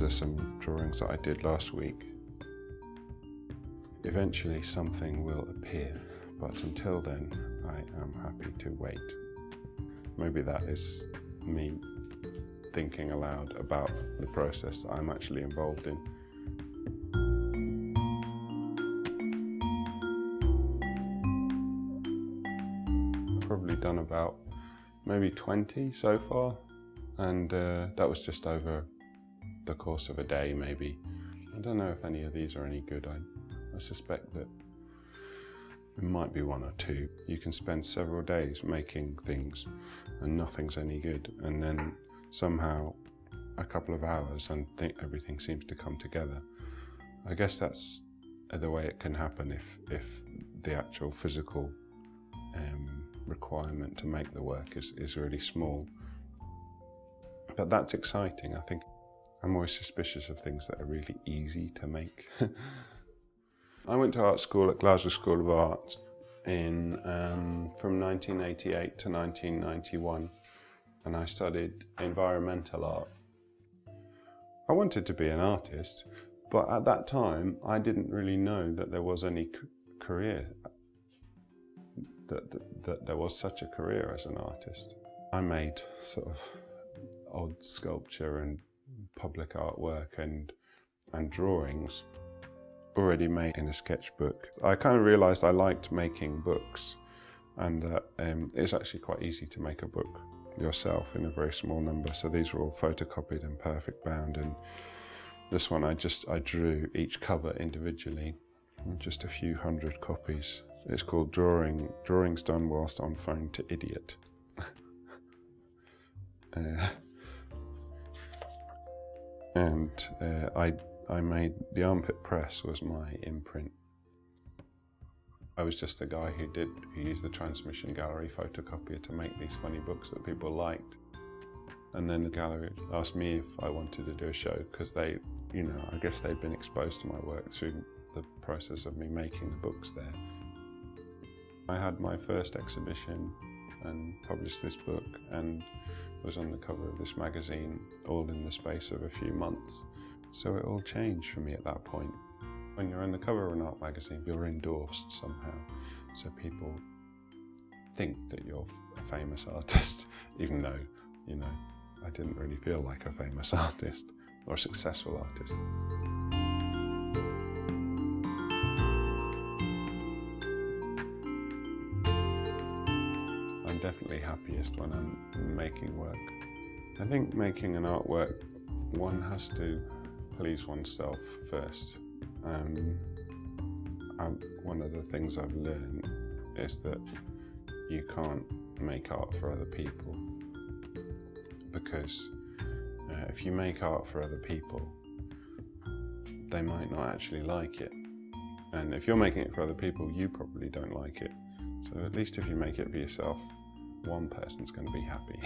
are some drawings that I did last week. Eventually something will appear, but until then I am happy to wait. Maybe that is me thinking aloud about the process that I'm actually involved in. I've probably done about maybe 20 so far, and that was just over the course of a day maybe. I don't know if any of these are any good. I suspect that it might be one or two. You can spend several days making things and nothing's any good, and then somehow a couple of hours and everything seems to come together. I guess that's the way it can happen if the actual physical requirement to make the work is really small. But that's exciting. I think I'm always suspicious of things that are really easy to make. I went to art school at Glasgow School of Art from 1988 to 1991, and I studied environmental art. I wanted to be an artist, but at that time I didn't really know that there was any career, that there was such a career as an artist. I made sort of odd sculpture and public artwork and drawings already made in a sketchbook. I kind of realised I liked making books, and that it's actually quite easy to make a book yourself in a very small number. So these were all photocopied and perfect bound, and this one I drew each cover individually, just a few hundred copies. It's called Drawings Done Whilst on Phone to Idiot. I made the Armpit Press was my imprint. I was just a guy who used the transmission gallery photocopier to make these funny books that people liked. And then the gallery asked me if I wanted to do a show, because they, I guess they'd been exposed to my work through the process of me making the books there. I had my first exhibition and published this book and was on the cover of this magazine, all in the space of a few months. So it all changed for me at that point. When you're on the cover of an art magazine, you're endorsed somehow. So people think that you're a famous artist, even though, I didn't really feel like a famous artist or a successful artist. I'm definitely happiest when I'm making work. I think making an artwork, one has to please oneself first. One of the things I've learned is that you can't make art for other people, because if you make art for other people, they might not actually like it. And if you're making it for other people, you probably don't like it. So at least if you make it for yourself, one person's going to be happy.